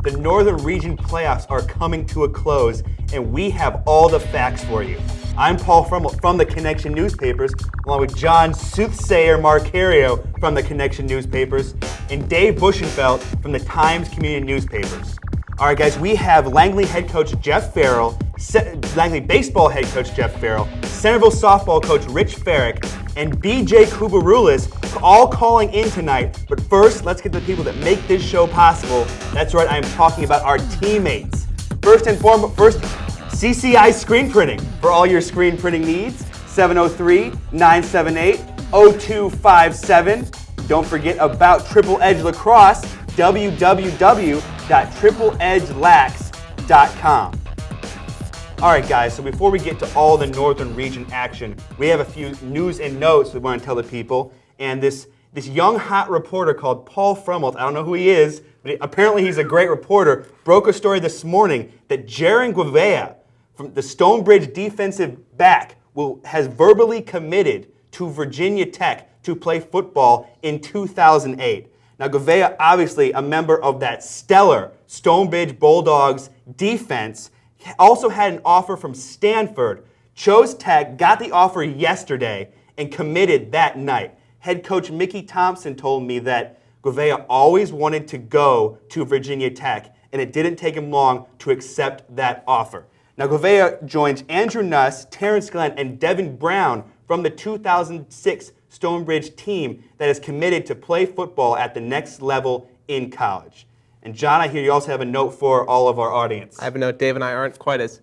The Northern Region playoffs are coming to a close, and we have all the facts for you. I'm Paul from the Connection Newspapers, along with John Soothsayer Marcario from the Connection Newspapers, and Dave Bushenfeld from the Times Community Newspapers. All right, guys, we have Langley head coach Jeff Farrell, Langley baseball head coach Jeff Farrell, Centerville softball coach Rich Farrick, and BJ Kubarulis all calling in tonight. But first, let's get to the people that make this show possible. That's right, I'm talking about our teammates. First, CCI Screen Printing. For all your screen printing needs, 703-978-0257. Don't forget about Triple Edge Lacrosse, www.tripleedgelax.com. All right, guys, so before we get to all the Northern Region action, we have a few news and notes we want to tell the people. And this young, hot reporter called Paul Frumelt, I don't know who he is, but apparently he's a great reporter, broke a story this morning that Jaron Guevara, from the Stonebridge defensive back, has verbally committed to Virginia Tech to play football in 2008. Now, Guevara, obviously a member of that stellar Stonebridge Bulldogs defense, also had an offer from Stanford, chose Tech, got the offer yesterday, and committed that night. Head coach Mickey Thompson told me that Guevara always wanted to go to Virginia Tech, and it didn't take him long to accept that offer. Now, Guevara joins Andrew Nuss, Terrence Glenn, and Devin Brown from the 2006 Stonebridge team that is committed to play football at the next level in college. And John, I hear you also have a note for all of our audience. I have a note. Dave and I aren't quite as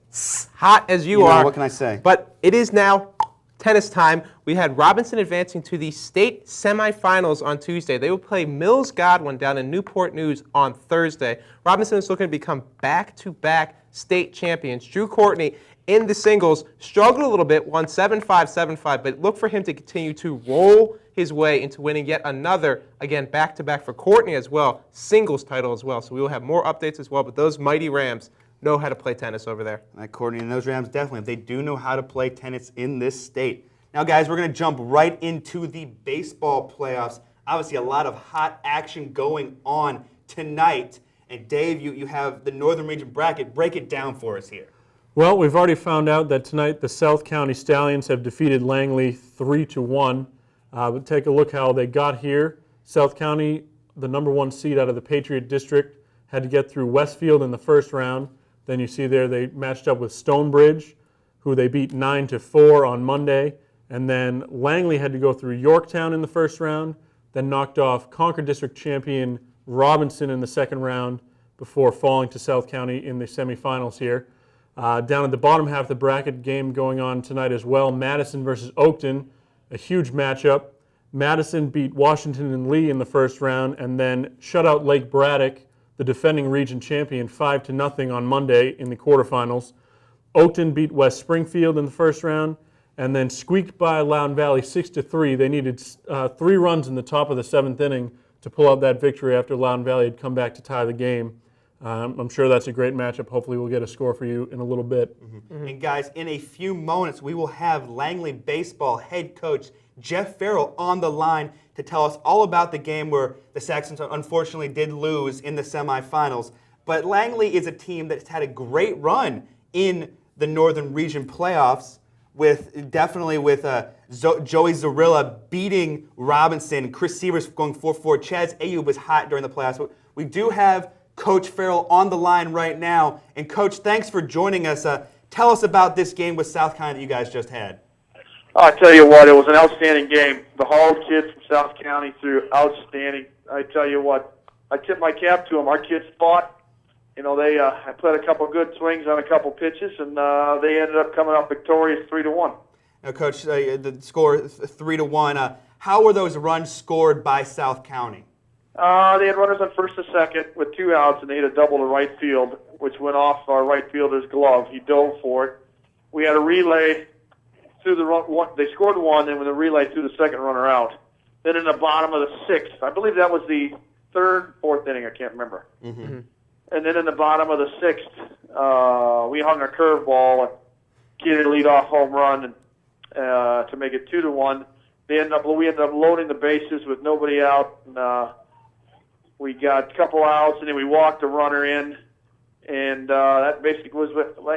hot as you are. What can I say? But it is now tennis time. We had Robinson advancing to the state semifinals on Tuesday. They will play Mills Godwin down in Newport News on Thursday. Robinson is looking to become back-to-back state champions. Drew Courtney in the singles struggled a little bit, won 7-5, 7-5, but look for him to continue to roll his way into winning yet another, again, back-to-back for Courtney as well, singles title as well. So we will have more updates as well, but those mighty Rams know how to play tennis over there. Courtney and those Rams, definitely. They do know how to play tennis in this state. Now, guys, we're going to jump right into the baseball playoffs. Obviously, a lot of hot action going on tonight. And Dave, you have the Northern Region bracket. Break it down for us here. Well, we've already found out that tonight the South County Stallions have defeated Langley 3-1. But take a look how they got here. South County, the number one seed out of the Patriot District, had to get through Westfield in the first round. Then you see there they matched up with Stonebridge, who they beat 9-4 on Monday. And then Langley had to go through Yorktown in the first round, then knocked off Concord District champion Robinson in the second round before falling to South County in the semifinals here. Down at the bottom half of the bracket, game going on tonight as well, Madison versus Oakton, a huge matchup. Madison beat Washington and Lee in the first round and then shut out Lake Braddock, the defending region champion, 5-0 on Monday in the quarterfinals. Oakton beat West Springfield in the first round and then squeaked by Loudon Valley 6-3. They needed 3 runs in the top of the 7th inning to pull out that victory after Loudon Valley had come back to tie the game. I'm sure that's a great matchup. Hopefully we'll get a score for you in a little bit. And guys, in a few moments, we will have Langley baseball head coach Jeff Farrell on the line to tell us all about the game where the Saxons unfortunately did lose in the semifinals. But Langley is a team that's had a great run in the Northern Region playoffs, with Joey Zarilla beating Robinson, Chris Sievers going 4-4. Chaz Ayub was hot during the playoffs. But we do have Coach Farrell on the line right now. And Coach, thanks for joining us. Tell us about this game with South County that you guys just had. I'll tell you what, it was an outstanding game. The Hall kids from South County threw outstanding. I tell you what, I tip my cap to them. Our kids fought. You know, they played a couple good swings on a couple pitches, and they ended up coming out victorious 3-1. Now, Coach, the score 3-1. How were those runs scored by South County? They had runners on first and second with 2 outs, and they hit a double to right field, which went off our right fielder's glove. He dove for it. We had a relay through the run. They scored 1, and with a relay through the second runner out. Then in the bottom of the 6th, I believe that was the 3rd, 4th inning. I can't remember. Mm-hmm. And then in the bottom of the 6th, we hung a curveball and get a lead-off home run and, to make it 2-1. We ended up loading the bases with nobody out. And, We got a couple outs, and then we walked the runner in, and that basically was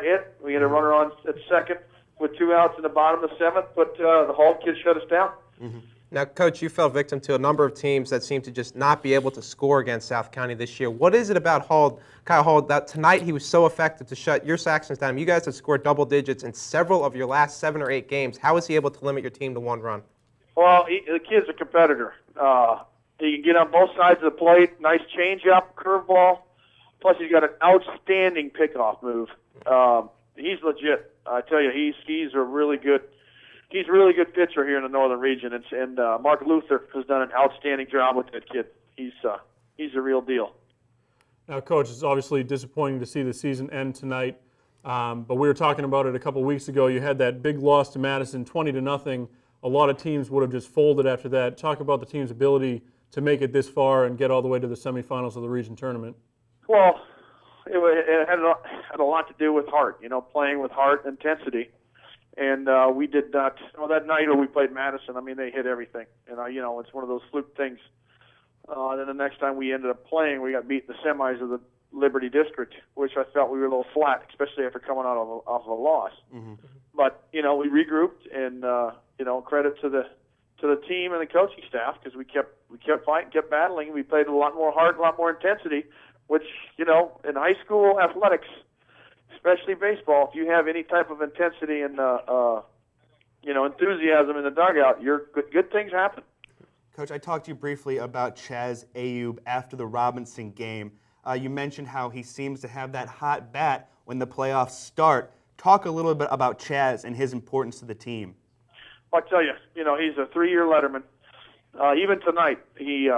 it. We had a runner on at second with 2 outs in the bottom of the 7th, but the Hall kids shut us down. Now, Coach, you fell victim to a number of teams that seem to just not be able to score against South County this year. What is it about Kyle Hall, that tonight he was so effective to shut your Saxons down? You guys have scored double digits in several of your last 7 or 8 games. How is he able to limit your team to 1 run? Well, the kid's a competitor. He can get on both sides of the plate. Nice changeup, curveball. Plus, he's got an outstanding pickoff move. He's legit. I tell you, he's a really good. He's a really good pitcher here in the Northern Region, and Mark Luther has done an outstanding job with that kid. He's a real deal. Now, Coach, it's obviously disappointing to see the season end tonight, but we were talking about it a couple weeks ago. You had that big loss to Madison, 20-0. A lot of teams would have just folded after that. Talk about the team's ability to make it this far and get all the way to the semifinals of the region tournament. Well, it had a lot to do with heart, playing with heart and intensity. And we did not. Well, that night when we played Madison, I mean, they hit everything. And it's one of those fluke things. Then the next time we ended up playing, we got beat in the semis of the Liberty District, which I felt we were a little flat, especially after coming out off of a loss. Mm-hmm. But we regrouped, and credit to the team and the coaching staff, because we kept fighting, kept battling. We played a lot more heart, a lot more intensity, which in high school athletics, especially baseball, if you have any type of intensity and enthusiasm in the dugout, good things happen. Coach, I talked to you briefly about Chaz Ayub after the Robinson game. You mentioned how he seems to have that hot bat when the playoffs start. Talk a little bit about Chaz and his importance to the team. I'll tell you, he's a 3-year letterman. Even tonight, he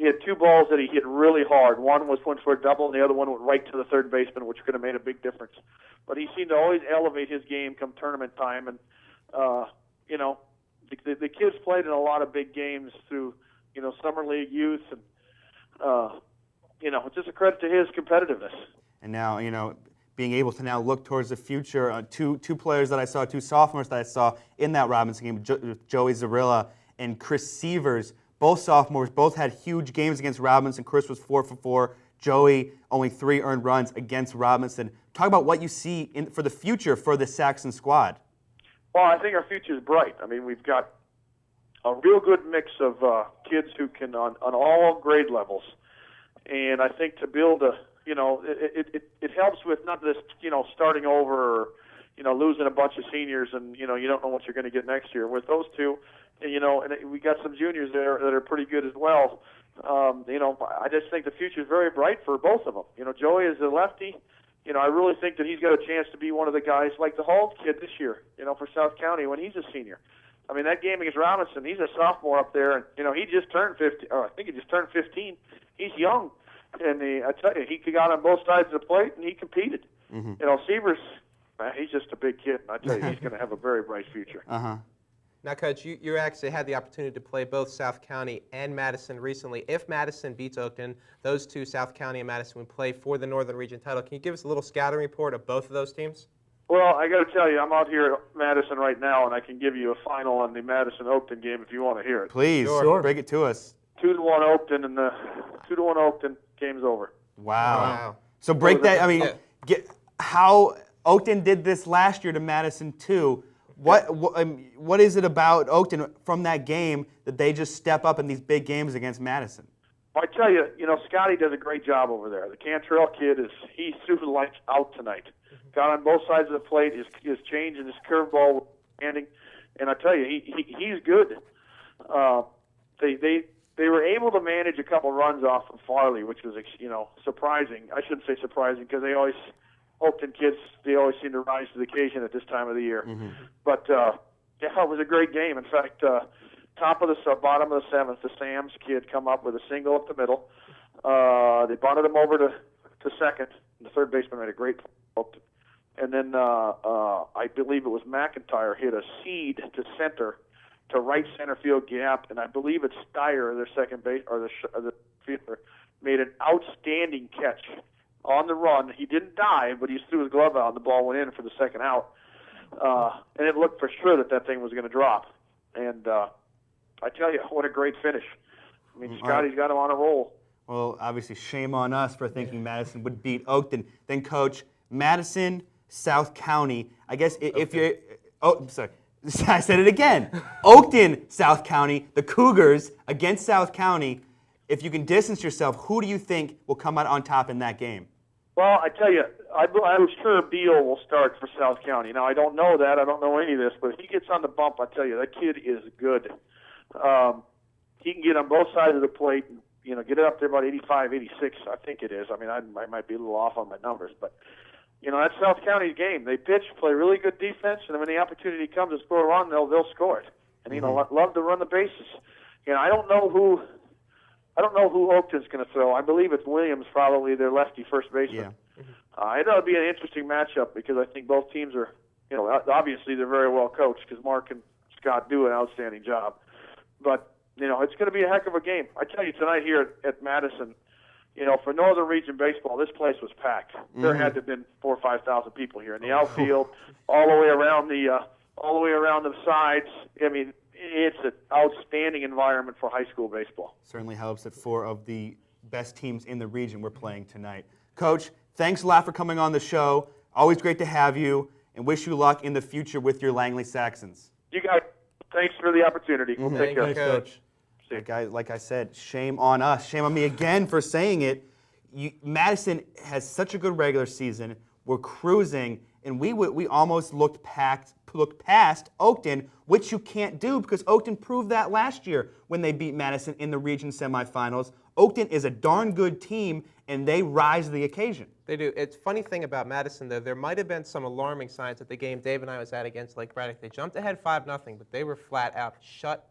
had 2 balls that he hit really hard. One went for a double, and the other one went right to the third baseman, which could have made a big difference. But he seemed to always elevate his game come tournament time. And, the kids played in a lot of big games through, summer league youth. And, it's just a credit to his competitiveness. And now, being able to now look towards the future, two players that I saw, 2 sophomores that I saw in that Robinson game, Joey Zarilla and Chris Sievers, both sophomores, both had huge games against Robinson. Chris was 4 for 4. Joey, only 3 earned runs against Robinson. Talk about what you see for the future for the Saxon squad. Well, I think our future is bright. I mean, we've got a real good mix of kids who can on all grade levels. And I think to build it helps with not just, starting over or, losing a bunch of seniors and, you don't know what you're going to get next year. With those 2, and we got some juniors there that are pretty good as well. I just think the future is very bright for both of them. Joey is a lefty. I really think that he's got a chance to be one of the guys like the Hall kid this year, for South County when he's a senior. I mean, that game against Robinson, he's a sophomore up there, and, he just turned 15, or I think he just turned 15. He's young. And I tell you, he got on both sides of the plate, and he competed. Mm-hmm. Severs, he's just a big kid, and I tell you, he's going to have a very bright future. Uh-huh. Now, Coach, you actually had the opportunity to play both South County and Madison recently. If Madison beats Oakton, those 2, South County and Madison, would play for the Northern Region title. Can you give us a little scouting report of both of those teams? Well, I got to tell you, I'm out here at Madison right now, and I can give you a final on the Madison-Oakton game if you want to hear it. Please, sure. Break it to us. 2-1 Oakton, and the 2-1 Oakton game's over. Wow. So break that. I mean, how Oakton did this last year to Madison too. What is it about Oakton from that game that they just step up in these big games against Madison? I tell you, Scotty does a great job over there. The Cantrell kid he threw the lights out tonight. Got on both sides of the plate. His change and his curveball standing, and I tell you, he's good. They were able to manage a couple runs off of Farley, which was surprising. I shouldn't say surprising because Oakton kids, they always seem to rise to the occasion at this time of the year. Mm-hmm. But it was a great game. In fact, bottom of the 7th, the Sam's kid come up with a single up the middle. They bunted him over to second. The third baseman made a great play. And then I believe it was McIntyre hit a seed to center, to right center field gap, and I believe it's Steyer, their second base or the fielder, made an outstanding catch on the run. He didn't dive, but he threw his glove out, and the ball went in for the second out. And it looked for sure that thing was going to drop. And I tell you, what a great finish. I mean, Scotty's got him on a roll. Well, obviously, shame on us for thinking Madison would beat Oakton. Then, Coach, Madison, South County. I guess if you're, oh, sorry, I said it again. Oakton, South County, the Cougars against South County. If you can distance yourself, who do you think will come out on top in that game? Well, I tell you, I'm sure Beal will start for South County. Now, I don't know that. I don't know any of this. But if he gets on the bump, I tell you, that kid is good. He can get on both sides of the plate and, get it up there about 85, 86, I think it is. I mean, I might be a little off on my numbers. But, that's South County's game. They pitch, play really good defense, and when the opportunity comes to score a run, they'll score it. And, love to run the bases. I don't know who Oakton's going to throw. I believe it's Williams, probably their lefty first baseman. Yeah. It'll be an interesting matchup because I think both teams are, obviously they're very well coached because Mark and Scott do an outstanding job. But, it's going to be a heck of a game. I tell you, tonight here at Madison, for Northern Region Baseball, this place was packed. There had to have been 4,000 or 5,000 people here in the outfield, all the way around the sides. I mean, it's an outstanding environment for high school baseball. Certainly helps that 4 of the best teams in the region were playing tonight. Coach, thanks a lot for coming on the show. Always great to have you, and wish you luck in the future with your Langley Saxons. You guys, thanks for the opportunity. Take care. Thanks, Coach. Like I said, shame on us. Shame on me again for saying it. Madison has such a good regular season. We're cruising, and we almost looked past Oakton, which you can't do because Oakton proved that last year when they beat Madison in the region semifinals. Oakton is a darn good team, and they rise to the occasion. They do. It's a funny thing about Madison, though. There might have been some alarming signs at the game Dave and I was at against Lake Braddock. They jumped ahead 5-0, but they were flat out shut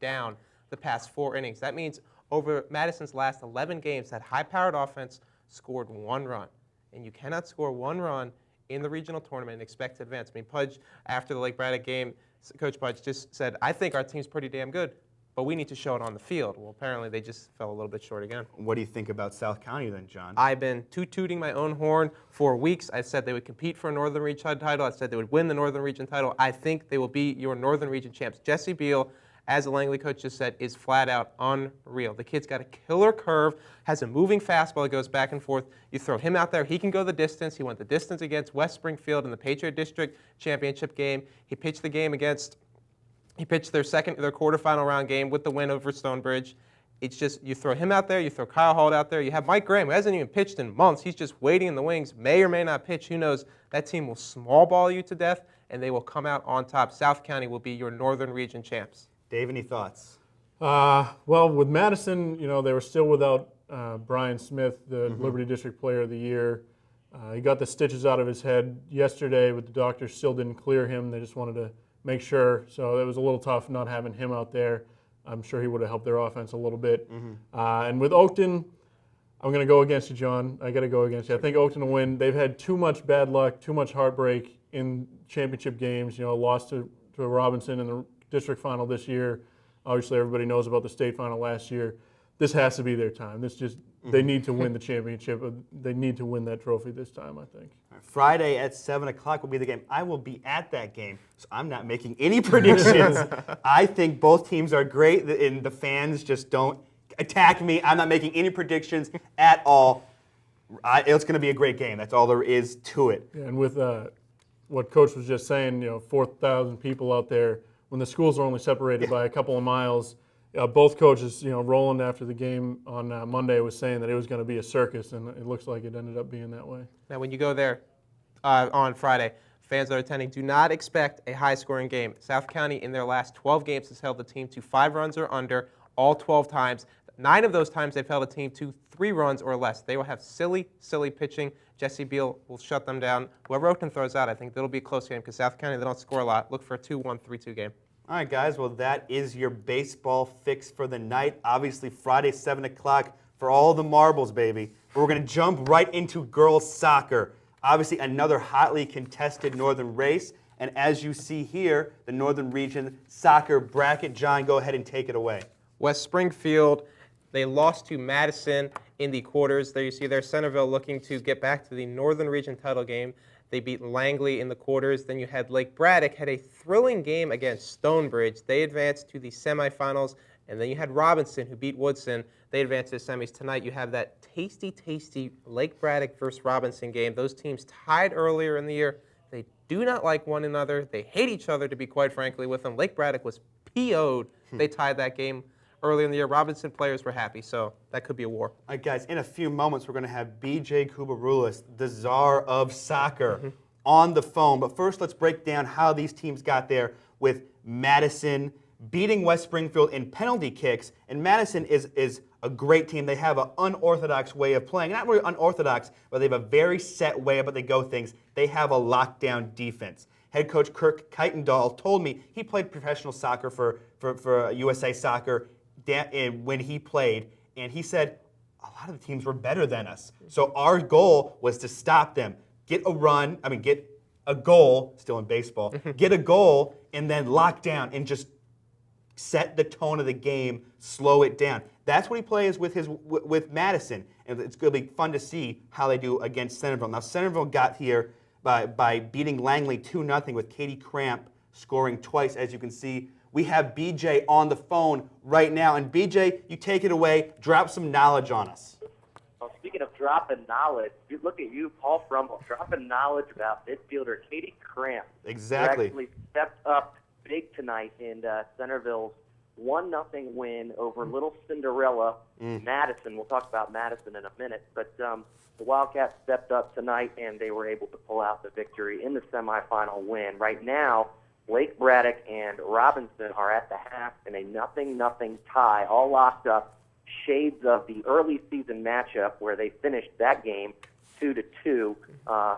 down the past 4 innings. That means over Madison's last 11 games, that high-powered offense scored 1 run. And you cannot score 1 run in the regional tournament and expect to advance. I mean, Pudge, after the Lake Braddock game, Coach Pudge just said, I think our team's pretty damn good, but we need to show it on the field. Well, apparently they just fell a little bit short again. What do you think about South County then, John? I've been tooting my own horn for weeks. I said they would compete for a Northern Region title. I said they would win the Northern Region title. I think they will be your Northern Region champs. Jesse Beal, as the Langley coach just said, is flat out unreal. The kid's got a killer curve, has a moving fastball that goes back and forth. You throw him out there, he can go the distance. He went the distance against West Springfield in the Patriot District Championship game. He pitched their quarterfinal round game with the win over Stonebridge. It's just, you throw him out there, you throw Kyle Holt out there, you have Mike Graham, who hasn't even pitched in months. He's just waiting in the wings, may or may not pitch. Who knows? That team will small ball you to death, and they will come out on top. South County will be your Northern Region champs. Dave, any thoughts? Well, with Madison, they were still without Brian Smith, the Liberty District Player of the Year. He got the stitches out of his head yesterday, but the doctors still didn't clear him. They just wanted to make sure. So it was a little tough not having him out there. I'm sure he would have helped their offense a little bit. And with Oakton, I'm going to go against you, John. I got to go against you. I think Oakton will win. They've had too much bad luck, too much heartbreak in championship games. Lost to Robinson in the district final this year. Obviously, everybody knows about the state final last year. This has to be their time. They need to win the championship. They need to win that trophy this time, I think. Friday at 7 o'clock will be the game. I will be at that game, so I'm not making any predictions. I think both teams are great, and the fans just don't attack me. I'm not making any predictions at all. It's going to be a great game. That's all there is to it. Yeah, and with what Coach was just saying, 4,000 people out there, when the schools are only separated by a couple of miles, both coaches, Roland after the game on Monday was saying that it was going to be a circus, and it looks like it ended up being that way. Now, when you go there on Friday, fans that are attending, do not expect a high-scoring game. South County, in their last 12 games, has held the team to 5 runs or under all 12 times. 9 of those times, they've held a team to 3 runs or less. They will have silly pitching. Jesse Beal will shut them down. Whoever Oakton throws out, I think that'll be a close game because South County, they don't score a lot. Look for a 2-1, 3-2 game. All right, guys. Well, that is your baseball fix for the night. Obviously, Friday, 7 o'clock for all the marbles, baby. But we're going to jump right into girls soccer. Obviously, another hotly contested Northern race. And as you see here, the Northern Region soccer bracket. John, go ahead and take it away. West Springfield, they lost to Madison in the quarters. There you see there, Centerville looking to get back to the Northern Region title game. They beat Langley in the quarters. Then you had Lake Braddock, had a thrilling game against Stonebridge. They advanced to the semifinals. And then you had Robinson, who beat Woodson. They advance to the semis tonight. You have that tasty Lake Braddock versus Robinson game. Those teams tied earlier in the year. They do not like one another. They hate each other, to be quite frankly with them. Lake Braddock was PO'd. They tied that game earlier in the year. Robinson players were happy, so that could be a war. All right, guys, in a few moments, we're going to have B.J. Kubarulis, the czar of soccer, on the phone. But first, let's break down how these teams got there with Madison beating West Springfield in penalty kicks. And Madison is a great team. They have an unorthodox way of playing. Not really unorthodox, but they have a very set way about they go things. They have a lockdown defense. Head coach Kirk Kuykendall told me he played professional soccer for USA Soccer when he played, and he said a lot of the teams were better than us. So our goal was to stop them, get a goal, still in baseball, get a goal, and then lock down and just set the tone of the game, slow it down. That's what he plays with Madison, and it's going to be fun to see how they do against Centerville. Now, Centerville got here by beating Langley 2-0 with Katie Cramp scoring twice, as you can see. We have BJ on the phone right now. And BJ, you take it away. Drop some knowledge on us. Well, speaking of dropping knowledge, look at you, Paul Frummel, dropping knowledge about midfielder Katie Cramp. Exactly. Who actually stepped up big tonight in Centerville's 1-0 win over Little Cinderella Madison. We'll talk about Madison in a minute. But the Wildcats stepped up tonight, and they were able to pull out the victory in the semifinal win. Right now, Lake Braddock and Robinson are at the half in a 0-0 tie, all locked up, shades of the early season matchup where they finished that game 2-2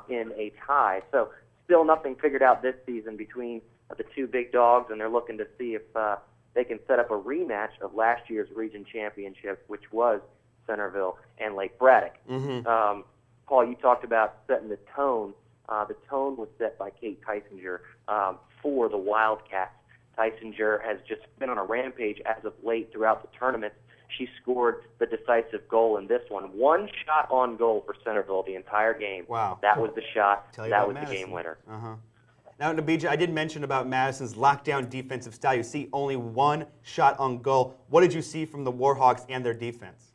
in a tie. So still nothing figured out this season between the two big dogs, and they're looking to see if they can set up a rematch of last year's region championship, which was Centerville and Lake Braddock. Paul, you talked about setting the tone. The tone was set by Kate Tysinger for the Wildcats. Tysinger has just been on a rampage as of late throughout the tournament. She scored the decisive goal in this one. One shot on goal for Centerville the entire game. Wow. That was the shot. That was Madison. the game winner. Now, BJ, I did mention about Madison's lockdown defensive style. You see only one shot on goal. What did you see from the Warhawks and their defense?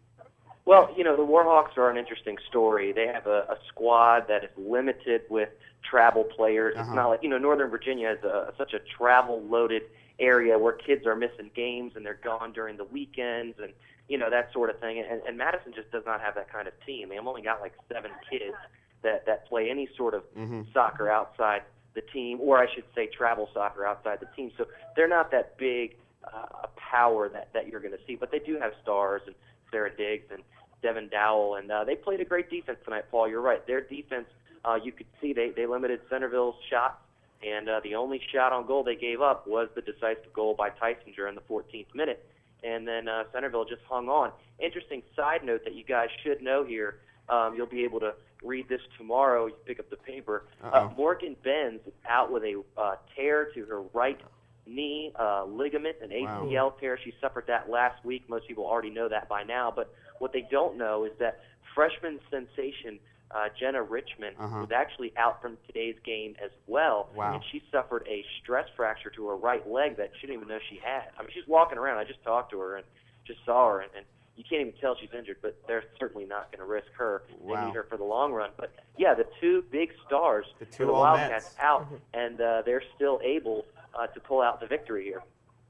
Well, the Warhawks are an interesting story. They have a squad that is limited with travel players. It's not like, Northern Virginia is such a travel-loaded area where kids are missing games and they're gone during the weekends and, that sort of thing. And Madison just does not have that kind of team. They've only got like 7 kids that play any sort of soccer outside the team, or I should say travel soccer outside the team. So they're not that big a power that you're going to see. But they do have stars, and Sarah Diggs and Devin Dowell, and they played a great defense tonight, Paul. You're right. Their defense, you could see they limited Centerville's shots, and the only shot on goal they gave up was the decisive goal by Tysinger in the 14th minute, and then Centerville just hung on. Interesting side note that you guys should know here, you'll be able to read this tomorrow. You pick up the paper. Morgan Benz is out with a tear to her right knee ligament, an ACL tear. She suffered that last week. Most people already know that by now, but what they don't know is that freshman sensation Jenna Richmond was actually out from today's game as well, and she suffered a stress fracture to her right leg that she didn't even know she had. I mean, she's walking around. I just talked to her and just saw her, and you can't even tell she's injured, but they're certainly not going to risk her. They need her for the long run. But, yeah, the two big stars for the Wildcats out, and they're still able to pull out the victory here.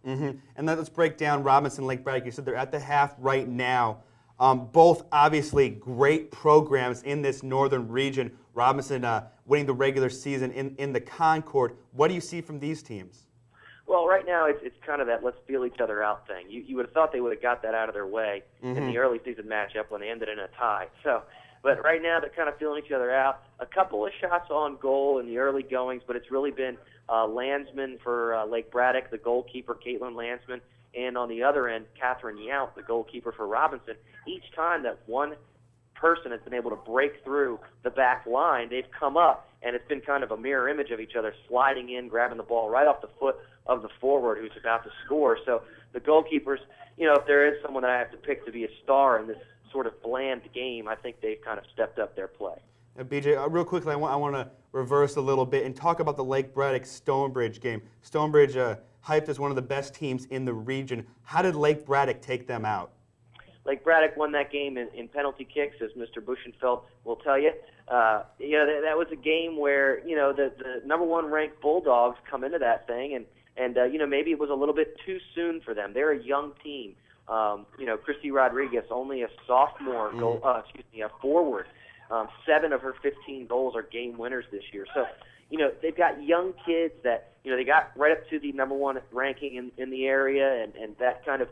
And then let's break down Robinson Lake Braddock. You said they're at the half right now. Both obviously great programs in this northern region. Robinson winning the regular season in the Concord. What do you see from these teams? Well, right now it's kind of that let's feel each other out thing. You would have thought they would have got that out of their way in the early season matchup when they ended in a tie. But right now they're kind of feeling each other out. A couple of shots on goal in the early goings, but it's really been Landsman for Lake Braddock, the goalkeeper, Caitlin Landsman, and on the other end, Catherine Yount, the goalkeeper for Robinson. Each time that one person has been able to break through the back line, they've come up, and it's been kind of a mirror image of each other, sliding in, grabbing the ball right off the foot of the forward who's about to score. So the goalkeepers, if there is someone that I have to pick to be a star in this sort of bland game, I think they've kind of stepped up their play. BJ, real quickly, I want to reverse a little bit and talk about the Lake Braddock-Stonebridge game. Stonebridge hyped as one of the best teams in the region. How did Lake Braddock take them out? Lake Braddock won that game in penalty kicks, as Mr. Bushenfeld will tell you. That was a game where, the number one ranked Bulldogs come into that thing, and maybe it was a little bit too soon for them. They're a young team. Christy Rodriguez, only a sophomore, a forward. 7 of her 15 goals are game winners this year. So, they've got young kids that, they got right up to the number one ranking in the area, and that kind of,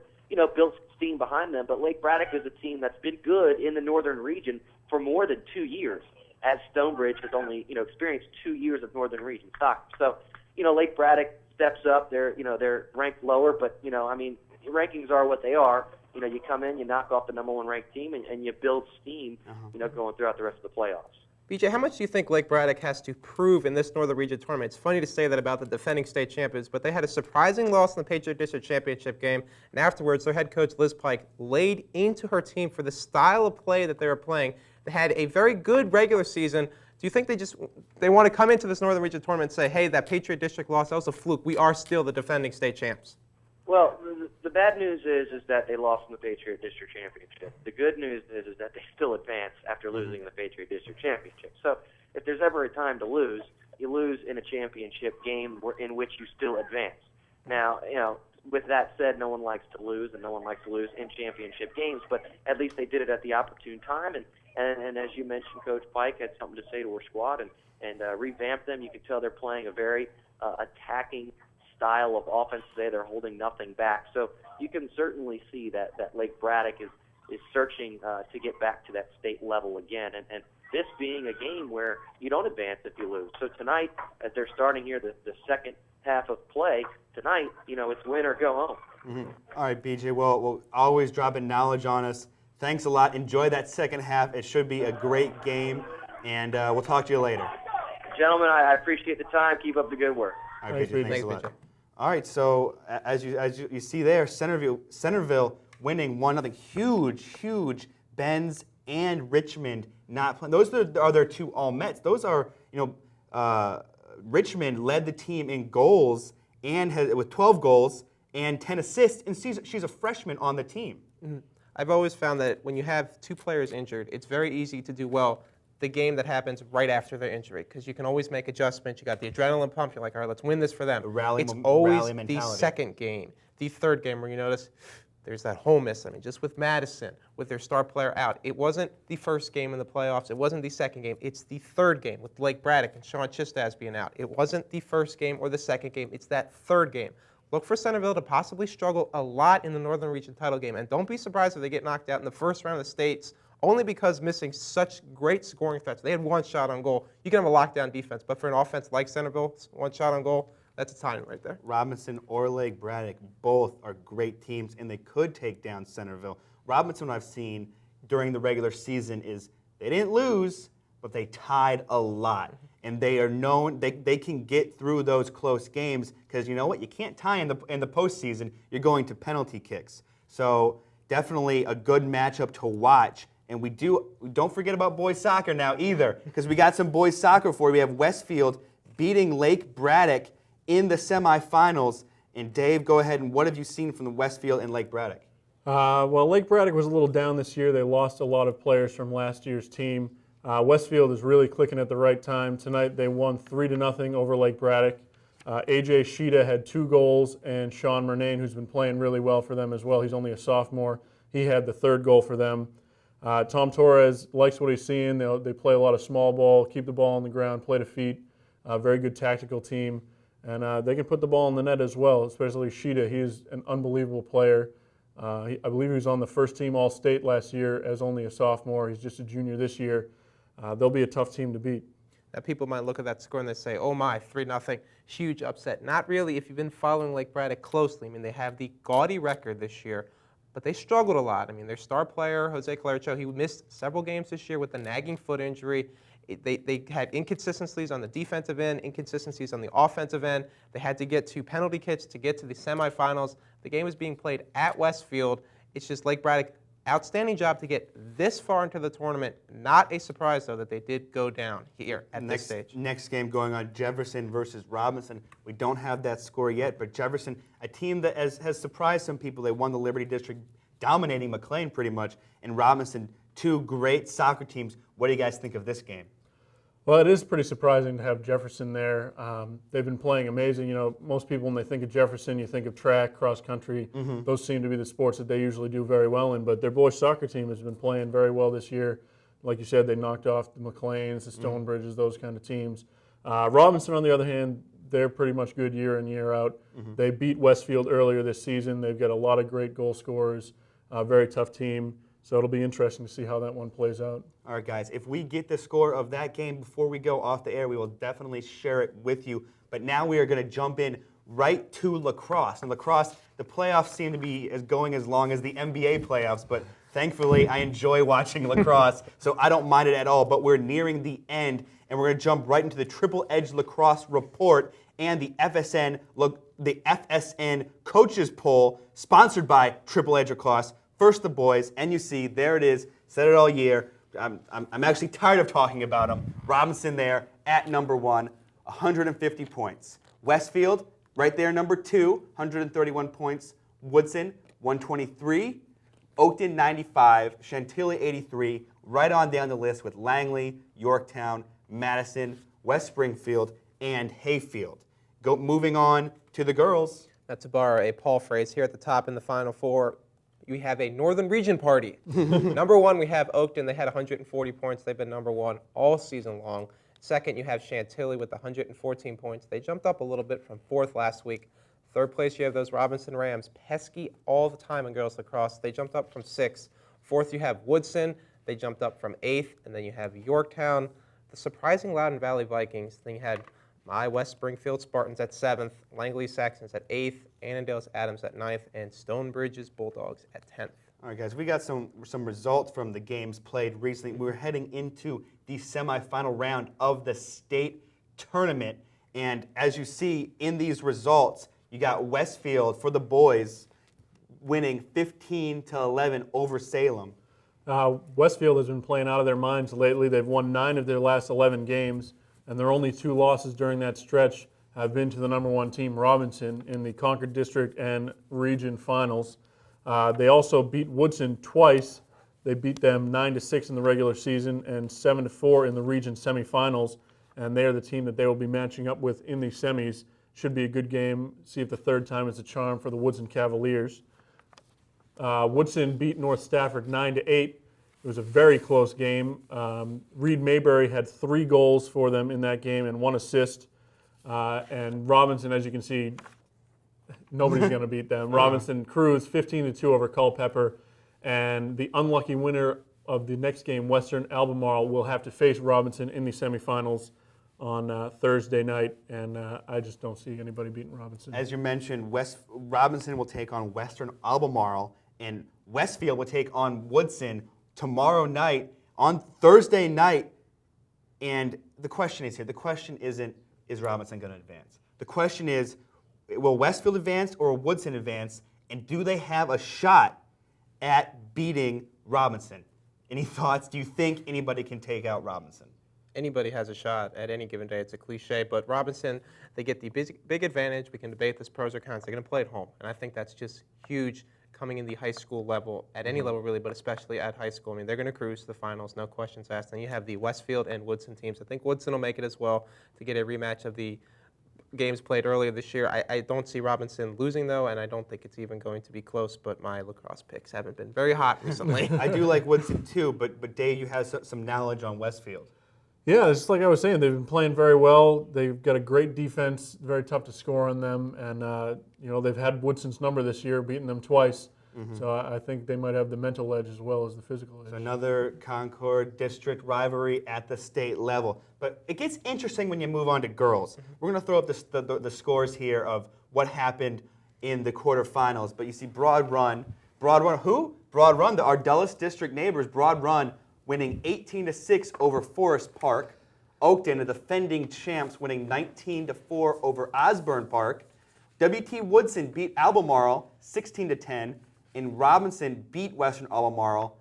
built steam behind them. But Lake Braddock is a team that's been good in the northern region for more than 2 years, as Stonebridge has only, experienced 2 years of northern region soccer. So, Lake Braddock steps up. They're ranked lower, but, rankings are what they are. You come in, you knock off the number one ranked team, and you build steam, going throughout the rest of the playoffs. BJ, how much do you think Lake Braddock has to prove in this Northern Region tournament? It's funny to say that about the defending state champions, but they had a surprising loss in the Patriot District Championship game, and afterwards their head coach, Liz Pike, laid into her team for the style of play that they were playing. They had a very good regular season. Do you think they want to come into this Northern Region tournament and say, hey, that Patriot District loss, that was a fluke. We are still the defending state champs? Well, the bad news is that they lost in the Patriot District Championship. The good news is that they still advance after losing in the Patriot District Championship. So if there's ever a time to lose, you lose in a championship game in which you still advance. Now, with that said, no one likes to lose, and no one likes to lose in championship games, but at least they did it at the opportune time. And as you mentioned, Coach Pike had something to say to her squad and revamped them. You can tell they're playing a very attacking style of offense today. They're holding nothing back. So you can certainly see that Lake Braddock is searching to get back to that state level again. And this being a game where you don't advance if you lose. So tonight, as they're starting here the second half of play, tonight, it's win or go home. Mm-hmm. All right, BJ, well, always dropping knowledge on us. Thanks a lot. Enjoy that second half. It should be a great game, and we'll talk to you later. Gentlemen, I appreciate the time. Keep up the good work. All right, BJ, thanks a lot. All right, so as you see there, Centerville winning 1-0. Huge Benz and Richmond not playing. Those are their 2 all-Mets. Those are, Richmond led the team in goals with 12 goals and 10 assists, and she's a freshman on the team. Mm-hmm. I've always found that when you have 2 players injured, it's very easy to do well the game that happens right after their injury, because you can always make adjustments. You got the adrenaline pump. You're like, all right, let's win this for them. It's always the second game, the third game, where you notice there's that home miss. I mean, just with Madison, with their star player out. It wasn't the first game in the playoffs. It wasn't the second game. It's the third game with Lake Braddock and Sean Chistaz being out. It wasn't the first game or the second game. It's that third game. Look for Centerville to possibly struggle a lot in the Northern Region title game, and don't be surprised if they get knocked out in the first round of the states, only because missing such great scoring threats. They had 1 shot on goal. You can have a lockdown defense, but for an offense like Centerville, 1 shot on goal, that's a timing right there. Robinson or Lake Braddock, both are great teams, and they could take down Centerville. Robinson, what I've seen during the regular season is they didn't lose, but they tied a lot. And they are known, they can get through those close games, because you know what? You can't tie in the postseason. You're going to penalty kicks. So definitely a good matchup to watch. And don't forget about boys soccer now either, because we got some boys soccer for you. We have Westfield beating Lake Braddock in the semifinals. And Dave, go ahead, and what have you seen from the Westfield and Lake Braddock? Well, Lake Braddock was a little down this year. They lost a lot of players from last year's team. Westfield is really clicking at the right time. Tonight they won 3-0 over Lake Braddock. AJ Sheeta had 2 goals, and Sean Murnane, who's been playing really well for them as well, he's only a sophomore, he had the 3rd goal for them. Tom Torres likes what he's seeing. They play a lot of small ball, keep the ball on the ground, play to feet. Very good tactical team. And they can put the ball in the net as well, especially Sheeta. He's an unbelievable player. I believe he was on the first team All-State last year as only a sophomore. He's just a junior this year. They'll be a tough team to beat. Now, people might look at that score and they say, oh my, 3-0, huge upset. Not really if you've been following Lake Braddock closely. I mean, they have the gaudy record this year, but they struggled a lot. I mean, their star player, Jose Claricho, he missed several games this year with a nagging foot injury. They had inconsistencies on the defensive end, inconsistencies on the offensive end. They had to get to penalty kicks to get to the semifinals. The game was being played at Westfield. It's just Lake Braddock, outstanding job to get this far into the tournament. Not a surprise, though, that they did go down here at this stage. Next game going on, Jefferson versus Robinson. We don't have that score yet, but Jefferson, a team that has surprised some people. They won the Liberty District dominating McLean pretty much, and Robinson, two great soccer teams. What do you guys think of this game? Well, it is pretty surprising to have Jefferson there. They've been playing amazing. You know, most people, when they think of Jefferson, you think of track, cross country. Those seem to be the sports that they usually do very well in. But their boys' soccer team has been playing very well this year. Like you said, they knocked off the McLeans, the Stonebridges, those kind of teams. Robinson, on the other hand, they're pretty much good year in, year out. They beat Westfield earlier this season. They've got a lot of great goal scorers, very tough team. So it'll be interesting to see how that one plays out. All right, guys, if we get the score of that game before we go off the air, we will definitely share it with you. But now we are going to jump in right to lacrosse. And lacrosse, the playoffs seem to be going as long as the NBA playoffs, but thankfully I enjoy watching lacrosse, so I don't mind it at all. But we're nearing the end, and we're going to jump right into the Triple Edge Lacrosse Report and the FSN Coaches Poll, sponsored by Triple Edge Lacrosse. First, the boys, and you see, there it is, said it all year. I'm actually tired of talking about them. Robinson there at number 1, 150 points. Westfield, right there, number 2, 131 points. Woodson, 123. Oakton, 95. Chantilly, 83. Right on down the list with Langley, Yorktown, Madison, West Springfield, and Hayfield. Moving on to the girls. Not to borrow a Paul phrase, here at the top in the Final Four, we have a Northern Region party. Number 1, we have Oakton. They had 140 points. They've been number 1 all season long. Second, you have Chantilly with 114 points. They jumped up a little bit from 4th last week. Third place, you have those Robinson Rams, pesky all the time in girls lacrosse. They jumped up from 6th. 4th, you have Woodson. They jumped up from 8th. And then you have Yorktown, the surprising Loudoun Valley Vikings. Then you had my West Springfield Spartans at 7th, Langley Saxons at 8th, Annandale's Adams at 9th, and Stonebridge's Bulldogs at 10th. All right, guys, we got some results from the games played recently. We're heading into the semifinal round of the state tournament. And as you see in these results, you got Westfield for the boys winning 15-11 over Salem. Westfield has been playing out of their minds lately. They've won 9 of their last 11 games, and their only 2 losses during that stretch have been to the number 1 team, Robinson, in the Concord District and Region Finals. They also beat Woodson twice. They beat them 9-6 in the regular season and 7-4 in the region semifinals, and they're the team that they will be matching up with in the semis. Should be a good game. See if the third time is a charm for the Woodson Cavaliers. Woodson beat North Stafford 9-8. It was a very close game. Reed Mayberry had 3 goals for them in that game and 1 assist. And Robinson, as you can see, nobody's going to beat them. Robinson cruised 15-2 over Culpeper. And the unlucky winner of the next game, Western Albemarle, will have to face Robinson in the semifinals on Thursday night, and I just don't see anybody beating Robinson. As you mentioned, Robinson will take on Western Albemarle, and Westfield will take on Woodson tomorrow night, on Thursday night. And the question is here, the question isn't, is Robinson going to advance? The question is, will Westfield advance or will Woodson advance, and do they have a shot at beating Robinson? Any thoughts? Do you think anybody can take out Robinson? Anybody has a shot at any given day. It's a cliche, but Robinson, they get the big advantage. We can debate this pros or cons. They're going to play at home, and I think that's just huge coming in the high school level, at any level really, but especially at high school. I mean, they're going to cruise to the finals, no questions asked. And you have the Westfield and Woodson teams. I think Woodson will make it as well to get a rematch of the games played earlier this year. I don't see Robinson losing, though, and I don't think it's even going to be close, but my lacrosse picks haven't been very hot recently. I do like Woodson, too, but Dave, you have some knowledge on Westfield. Yeah, it's like I was saying, they've been playing very well. They've got a great defense, very tough to score on them, and they've had Woodson's number this year, beating them twice. So I think they might have the mental edge as well as the physical edge. So another Concord district rivalry at the state level. But it gets interesting when you move on to girls. We're going to throw up the scores here of what happened in the quarterfinals. But you see Broad Run, who? Broad Run, our Dulles district neighbors, Broad Run, winning 18-6 over Forest Park. Oakton, the defending champs, winning 19-4 over Osborne Park. W.T. Woodson beat Albemarle 16-10, and Robinson beat Western Albemarle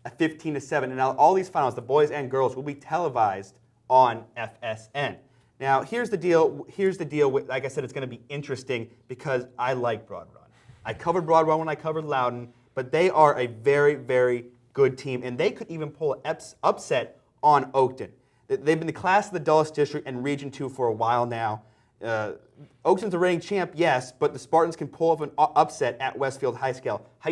15-7. And now all these finals, the boys and girls, will be televised on FSN. Now here's the deal. With, like I said, it's going to be interesting because I like Broad Run. I covered Broad Run when I covered Loudoun, but they are a very, very good team, and they could even pull an upset on Oakton. They've been the class of the dullest district in Region 2 for a while now. Oakton's a reigning champ, yes, but the Spartans can pull off an upset at Westfield High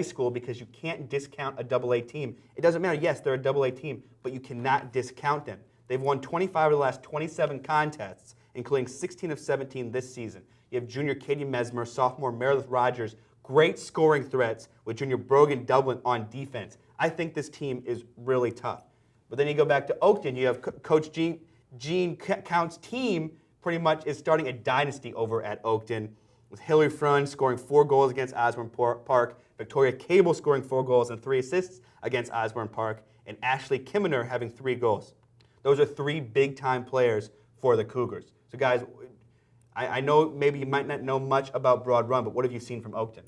School because you can't discount a AA team. It doesn't matter, yes, they're a AA team, but you cannot discount them. They've won 25 of the last 27 contests, including 16 of 17 this season. You have junior Katie Mesmer, sophomore Meredith Rogers, great scoring threats with junior Brogan Dublin on defense. I think this team is really tough. But then you go back to Oakton, you have Coach Gene Count's team pretty much is starting a dynasty over at Oakton, with Hillary Frun scoring 4 goals against Osborne Park, Victoria Cable scoring 4 goals and 3 assists against Osborne Park, and Ashley Kimmener having 3 goals. Those are 3 big-time players for the Cougars. So, guys, I know maybe you might not know much about Broad Run, but what have you seen from Oakton?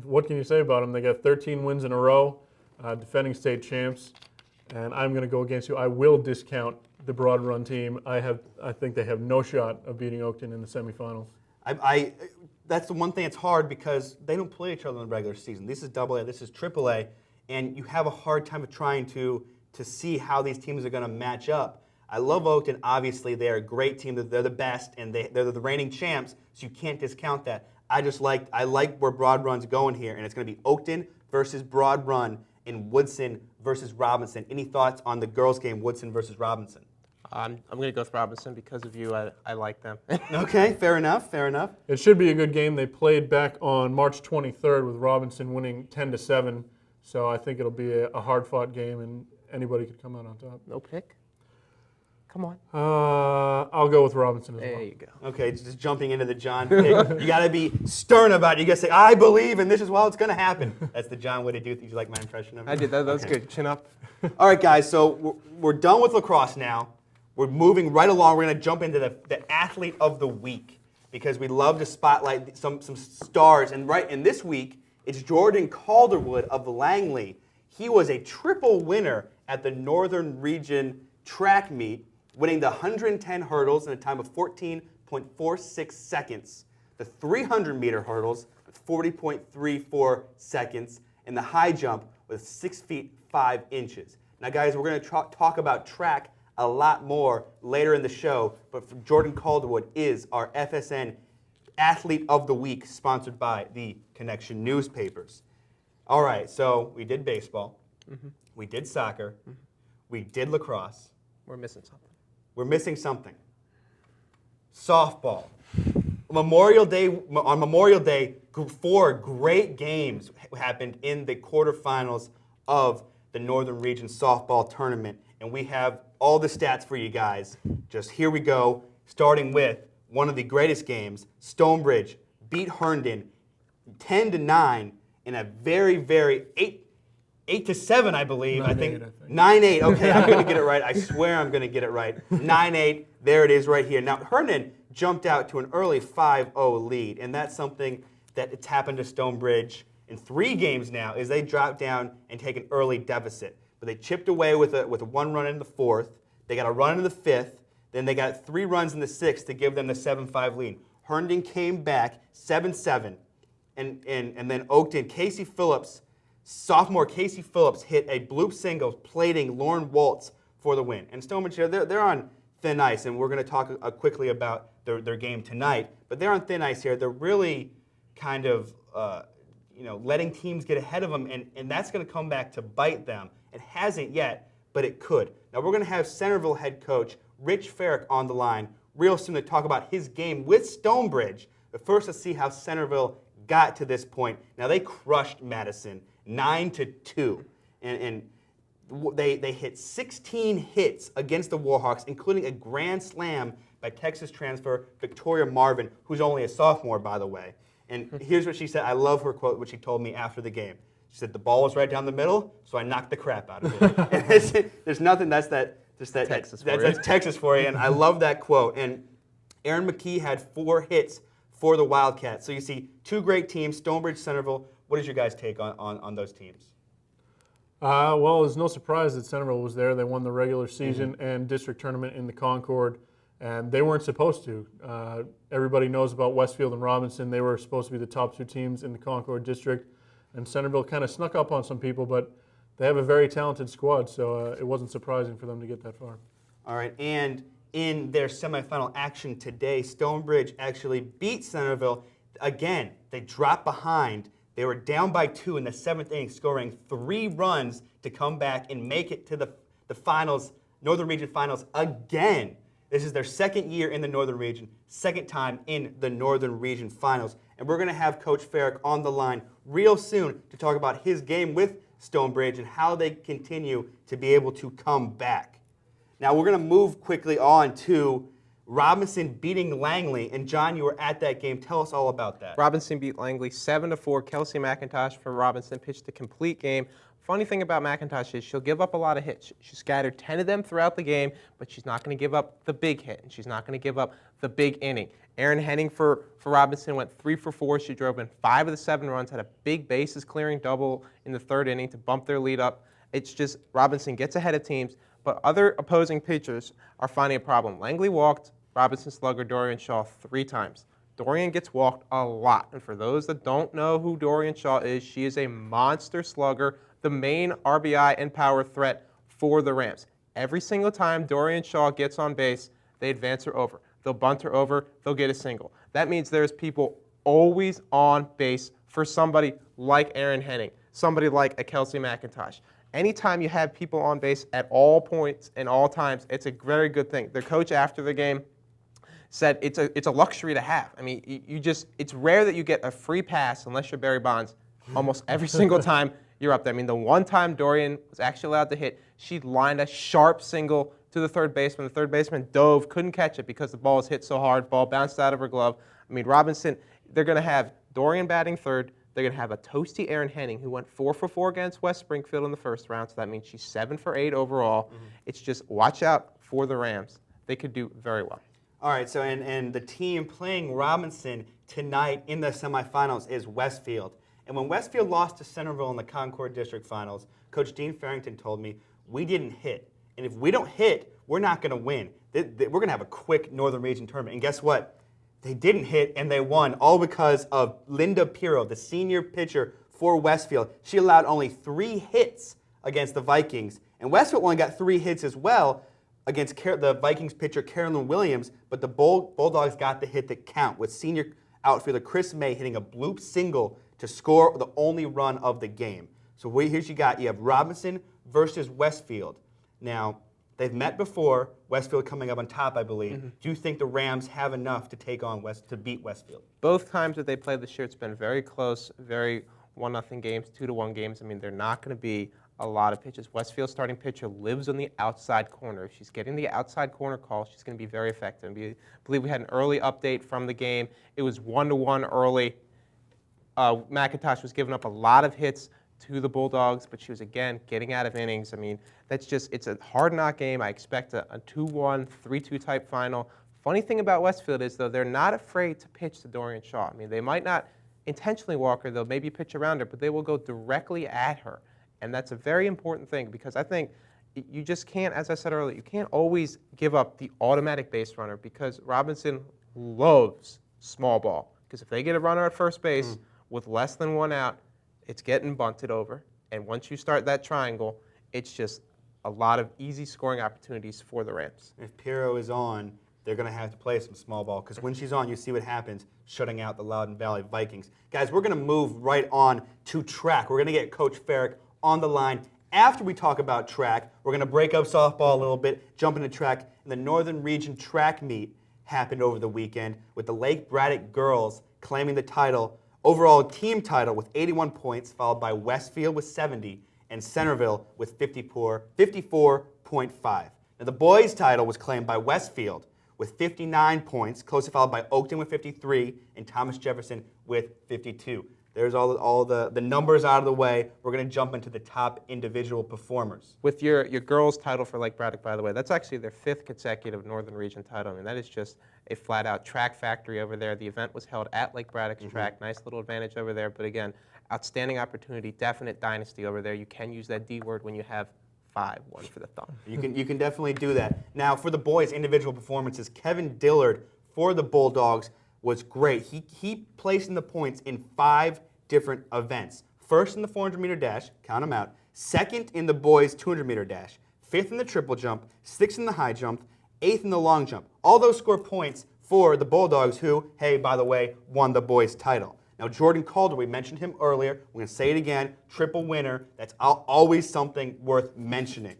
What can you say about them? They got 13 wins in a row, defending state champs, and I'm going to go against you. I will discount the Broad Run team. I think they have no shot of beating Oakton in the semifinals. That's the one thing that's hard because they don't play each other in the regular season. This is AA, this is AAA, and you have a hard time of trying to see how these teams are going to match up. I love Oakton. Obviously, they're a great team. They're the best, and they're the reigning champs, so you can't discount that. I like where Broad Run's going here, and it's going to be Oakton versus Broad Run and Woodson versus Robinson. Any thoughts on the girls' game, Woodson versus Robinson? I'm going to go with Robinson because of you. I like them. Okay, fair enough, fair enough. It should be a good game. They played back on March 23rd with Robinson winning 10-7, so I think it'll be a hard-fought game, and anybody could come out on top. No pick? Come on. I'll go with Robinson as well. There you go. Okay, just jumping into the John pick. You got to be stern about it. You got to say, I believe, and this is how it's going to happen. That's the John way to do it. Did you like my impression of it? I did. That was Okay. good. Chin up. All right, guys, so we're done with lacrosse now. We're moving right along. We're going to jump into the athlete of the week because we love to spotlight some stars. And this week, it's Jordan Calderwood of Langley. He was a triple winner at the Northern Region track meet, winning the 110 hurdles in a time of 14.46 seconds, the 300-meter hurdles with 40.34 seconds, and the high jump with 6 feet 5 inches. Now, guys, we're going to talk about track a lot more later in the show, but Jordan Calderwood is our FSN Athlete of the Week, sponsored by the Connection newspapers. All right, so we did baseball, we did soccer, we did lacrosse. We're missing something. We're missing something. Softball. On Memorial Day, 4 great games happened in the quarterfinals of the Northern Region softball tournament, and we have all the stats for you guys. Just here we go, starting with one of the greatest games. Stonebridge beat Herndon 10-9 in a very, very 8-7, I believe. 9-8, 9-8. Okay, I'm going to get it right. I swear I'm going to get it right. 9-8. There it is right here. Now, Herndon jumped out to an early 5-0 lead, and that's something that it's happened to Stonebridge in 3 games now, is they dropped down and take an early deficit. But they chipped away with a 1 run in the 4th. They got a run in the 5th. Then they got 3 runs in the 6th to give them the 7-5 lead. Herndon came back 7-7, and then Oakton, Casey Phillips, sophomore Casey Phillips hit a bloop single, plating Lauren Waltz for the win. And Stonebridge, they're on thin ice, and we're going to talk quickly about their game tonight. But they're on thin ice here. They're really kind of letting teams get ahead of them, and that's going to come back to bite them. It hasn't yet, but it could. Now we're going to have Centerville head coach Rich Farrick on the line real soon to talk about his game with Stonebridge. But first, let's see how Centerville got to this point. Now they crushed Madison 9-2, and they hit 16 hits against the Warhawks, including a grand slam by Texas transfer Victoria Marvin, who's only a sophomore, by the way. And here's what she said. I love her quote, what she told me after the game. She said, "The ball was right down the middle, so I knocked the crap out of it." And there's nothing. That's Texas for you. And I love that quote. And Aaron McKee had 4 hits for the Wildcats. So you see 2 great teams, Stonebridge, Centerville. What is your guys' take on those teams? Well, it's no surprise that Centerville was there. They won the regular season and district tournament in the Concord, and they weren't supposed to. Everybody knows about Westfield and Robinson. They were supposed to be the top 2 teams in the Concord district. and Centerville kind of snuck up on some people, but they have a very talented squad, so it wasn't surprising for them to get that far. All right, and in their semifinal action today, Stonebridge actually beat Centerville. Again, they dropped behind. They were down by 2 in the 7th inning, scoring 3 runs to come back and make it to the finals, Northern Region Finals again. This is their 2nd year in the Northern Region, 2nd time in the Northern Region Finals. And we're going to have Coach Fairfax on the line real soon to talk about his game with Stonebridge and how they continue to be able to come back. Now we're going to move quickly on to Robinson beating Langley. And John, you were at that game. Tell us all about that. Robinson beat Langley 7-4. Kelsey McIntosh from Robinson pitched a complete game. Funny thing about McIntosh is she'll give up a lot of hits. She scattered 10 of them throughout the game, but she's not going to give up the big hit, and she's not going to give up the big inning. Erin Henning for Robinson went 3 for 4. She drove in 5 of the 7 runs, had a big bases clearing double in the 3rd inning to bump their lead up. It's just Robinson gets ahead of teams, but other opposing pitchers are finding a problem. Langley walked Robinson slugger Dorian Shaw 3 times. Dorian gets walked a lot, and for those that don't know who Dorian Shaw is, she is a monster slugger, the main RBI and power threat for the Rams. Every single time Dorian Shaw gets on base, they advance her over. They'll bunt her over, they'll get a single. That means there's people always on base for somebody like Erin Henning, somebody like a Kelsey McIntosh. Anytime you have people on base at all points and all times, it's a very good thing. Their coach after the game said it's a luxury to have. I mean, it's rare that you get a free pass unless you're Barry Bonds almost every single time you're up there. I mean, the one time Dorian was actually allowed to hit, she lined a sharp single to the third baseman. The third baseman dove, couldn't catch it because the ball was hit so hard. Ball bounced out of her glove. I mean, Robinson, they're going to have Dorian batting third. They're going to have a toasty Erin Henning, who went 4 for 4 against West Springfield in the 1st round, so that means she's 7 for 8 overall. It's just watch out for the Rams. They could do very well. All right, so and the team playing Robinson tonight in the semifinals is Westfield. And when Westfield lost to Centerville in the Concord District Finals, Coach Dean Farrington told me, we didn't hit. And if we don't hit, we're not going to win. We're going to have a quick Northern Region tournament. And guess what? They didn't hit, and they won, all because of Linda Pirro, the senior pitcher for Westfield. She allowed only 3 hits against the Vikings. And Westfield only got 3 hits as well against the Vikings pitcher Carolyn Williams, but the Bulldogs got the hit that count, with senior outfielder Chris May hitting a bloop single to score the only run of the game. So here's you have Robinson versus Westfield. Now, they've met before, Westfield coming up on top, I believe. Do you think the Rams have enough to take on to beat Westfield? Both times that they played this year, it's been very close, very 1-0 games, 2-1 games. I mean, they're not going to be a lot of pitches. Westfield's starting pitcher lives on the outside corner. If she's getting the outside corner call, she's going to be very effective. I believe we had an early update from the game. It was 1-1 early. McIntosh was giving up a lot of hits to the Bulldogs, but she was, again, getting out of innings. I mean, it's a hard-knock game. I expect a 2-1, 3-2 type final. Funny thing about Westfield is, though, they're not afraid to pitch to Dorian Shaw. I mean, they might not intentionally walk her. They'll maybe pitch around her, but they will go directly at her. And that's a very important thing, because I think you just can't, as I said earlier, you can't always give up the automatic base runner, because Robinson loves small ball. Because if they get a runner at first base with less than 1 out, it's getting bunted over. And once you start that triangle, it's just a lot of easy scoring opportunities for the Rams. If Pirro is on, they're going to have to play some small ball, because when she's on, you see what happens, shutting out the Loudoun Valley Vikings. Guys, we're going to move right on to track. We're going to get Coach Fairfax on the line. After we talk about track, we're going to break up softball a little bit, jump into track. And the Northern Region track meet happened over the weekend, with the Lake Braddock girls claiming the title, overall team title, with 81 points, followed by Westfield with 70 and Centerville with 54.5. Now, the boys' title was claimed by Westfield with 59 points, closely followed by Oakton with 53 and Thomas Jefferson with 52. There's all the numbers out of the way. We're going to jump into the top individual performers. With your girls' title for Lake Braddock, by the way, that's actually their 5th consecutive Northern Region title. I mean, that is just a flat-out track factory over there. The event was held at Lake Braddock's track. Nice little advantage over there. But again, outstanding opportunity, definite dynasty over there. You can use that D word when you have 5, 1 for the thumb. You can definitely do that. Now, for the boys' individual performances, Kevin Dillard for the Bulldogs was great. He placed in the points in 5 different events. first in the 400-meter dash, count them out, second in the boys' 200-meter dash, fifth in the triple jump, sixth in the high jump, eighth in the long jump. All those score points for the Bulldogs who, hey, by the way, won the boys' title. Now, Jordan Calder, we mentioned him earlier. We're going to say it again, triple winner. That's always something worth mentioning.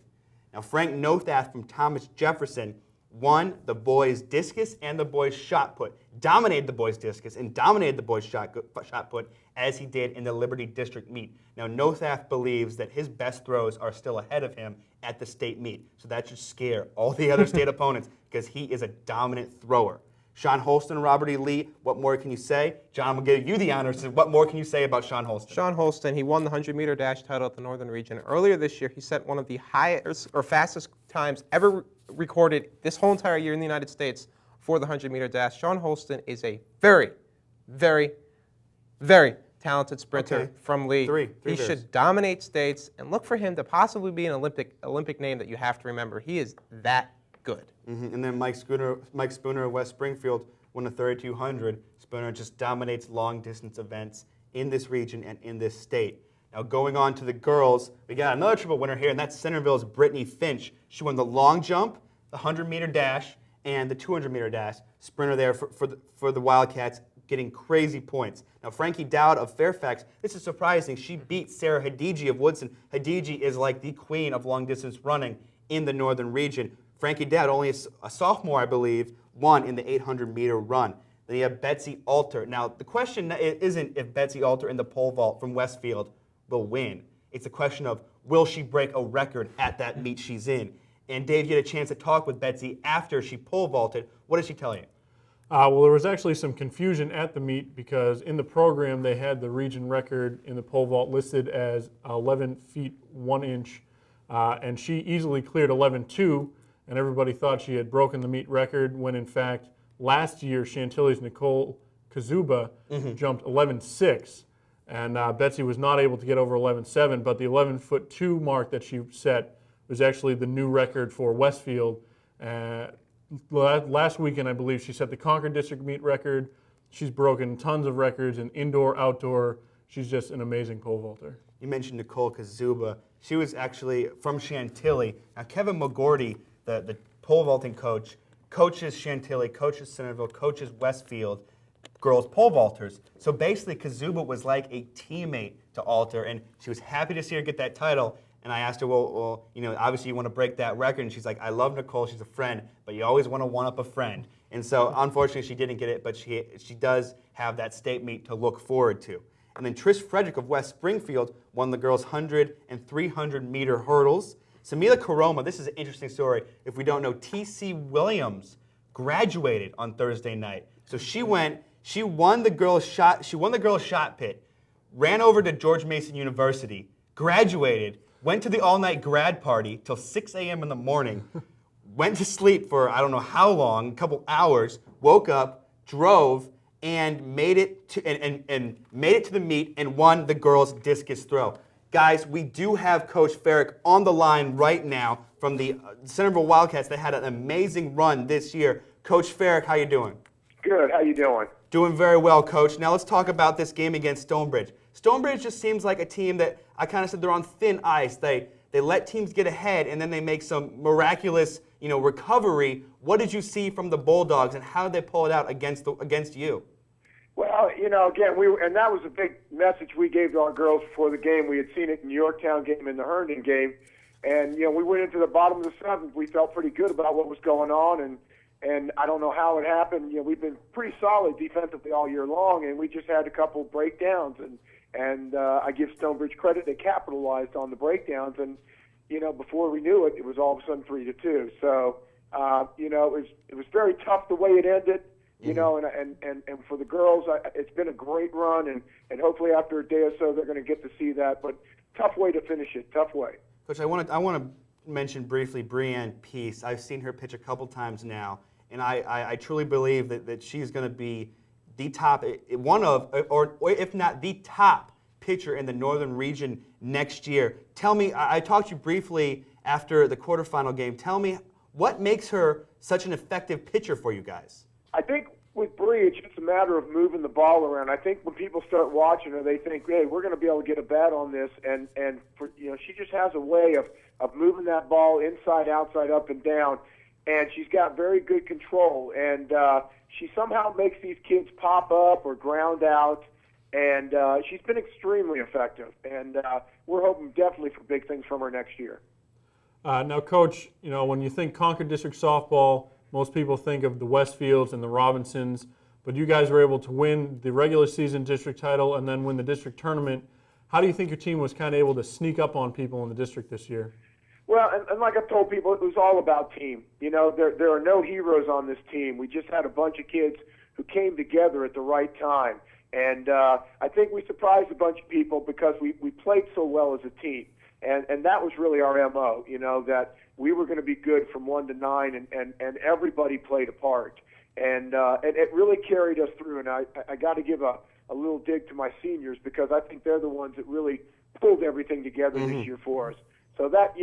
Now, Frank Nothath from Thomas Jefferson won the boys' discus and the boys' shot put. Dominated the boys' discus and dominated the boys' shot put as he did in the Liberty District meet. Now, Nothath believes that his best throws are still ahead of him at the state meet. So that should scare all the other state opponents because he is a dominant thrower. Sean Holston and Robert E. Lee, what more can you say? John, we'll give you the honors. So what more can you say about Sean Holston? Sean Holston, he won the 100-meter dash title at the Northern Region. Earlier this year, he set one of the highest or fastest times ever recorded this whole entire year in the United States for the 100-meter dash. Sean Holston is a very, very, very talented sprinter from Lee. He should dominate states, and look for him to possibly be an Olympic name that you have to remember. He is that good. And then Mike Spooner of West Springfield won the 3200. Spooner just dominates long-distance events in this region and in this state. Now, going on to the girls, we got another triple winner here, and that's Centerville's Brittany Finch. She won the long jump, the 100-meter dash, and the 200-meter dash. Sprinter there for the Wildcats, getting crazy points. Now, Frankie Dowd of Fairfax, this is surprising. She beat Sarah Hadiji of Woodson. Hadiji is like the queen of long-distance running in the Northern region. Frankie Dowd, only a sophomore, I believe, won in the 800-meter run. Then you have Betsy Alter. Now, the question isn't if Betsy Alter in the pole vault from Westfield will win. It's a question of, will she break a record at that meet she's in? And Dave, you had a chance to talk with Betsy after she pole vaulted. What did she tell you? Well, there was actually some confusion at the meet because in the program they had the region record in the pole vault listed as 11 feet 1 inch, and she easily cleared 11.2. And everybody thought she had broken the meet record when, in fact, last year Chantilly's Nicole Kazuba jumped 11.6, and Betsy was not able to get over 11.7, but the 11'2" mark that she set was actually the new record for Westfield. Last weekend, I believe, she set the Concord District meet record. She's broken tons of records in indoor, outdoor. She's just an amazing pole vaulter. You mentioned Nicole Kazuba. She was actually from Chantilly. Now, Kevin McGordy, the pole vaulting coach, coaches Chantilly, coaches Centerville, coaches Westfield, girls pole vaulters. So basically, Kazuba was like a teammate to Alter, and she was happy to see her get that title. And I asked her, well, you know, obviously you want to break that record. And she's like, I love Nicole. She's a friend, but you always want to one-up a friend. And so, unfortunately, she didn't get it, but she does have that state meet to look forward to. And then Trish Frederick of West Springfield won the girls' 100 and 300-meter hurdles. Samila Karoma, this is an interesting story. If we don't know, T.C. Williams graduated on Thursday night. So she won the girls' shot pit, ran over to George Mason University, graduated, went to the all-night grad party till 6 a.m. in the morning, went to sleep for I don't know how long, a couple hours, woke up, drove, and made it to the meet and won the girls' discus throw. Guys, we do have Coach Farrick on the line right now from the Centerville Wildcats. They had an amazing run this year. Coach Farrick, how you doing? Good. How you doing? Doing very well, Coach. Now let's talk about this game against Stonebridge. Stonebridge just seems like a team that I kind of said they're on thin ice. They let teams get ahead and then they make some miraculous, recovery. What did you see from the Bulldogs and how did they pull it out against you? Well, again, and that was a big message we gave to our girls before the game. We had seen it in the Yorktown game and the Herndon game, and we went into the bottom of the seventh. We felt pretty good about what was going on, and I don't know how it happened. We've been pretty solid defensively all year long, and we just had a couple breakdowns, and I give Stonebridge credit. They capitalized on the breakdowns, and before we knew it, it was all of a sudden 3-2. So it was very tough the way it ended. And for the girls, it's been a great run, and hopefully after a day or so they're going to get to see that. But tough way to finish it, tough way. Coach, I want to mention briefly Breanne Peace. I've seen her pitch a couple times now, and I truly believe that she's going to be the top, one of, or if not the top pitcher in the Northern region next year. Tell me, I talked to you briefly after the quarterfinal game. Tell me, what makes her such an effective pitcher for you guys? I think with Bree, it's just a matter of moving the ball around. I think when people start watching her, they think, hey, we're going to be able to get a bet on this. And she just has a way of moving that ball inside, outside, up, and down. And she's got very good control. And she somehow makes these kids pop up or ground out. And she's been extremely effective. And we're hoping definitely for big things from her next year. Now, Coach, when you think Concord District softball, most people think of the Westfields and the Robinsons, but you guys were able to win the regular season district title and then win the district tournament. How do you think your team was kind of able to sneak up on people in the district this year? Well, and like I've told people, it was all about team. There are no heroes on this team. We just had a bunch of kids who came together at the right time. And I think we surprised a bunch of people because we played so well as a team. And that was really our MO, that we were going to be good from 1 to 9, and everybody played a part. And it really carried us through. And I got to give a little dig to my seniors because I think they're the ones that really pulled everything together this year for us. So that,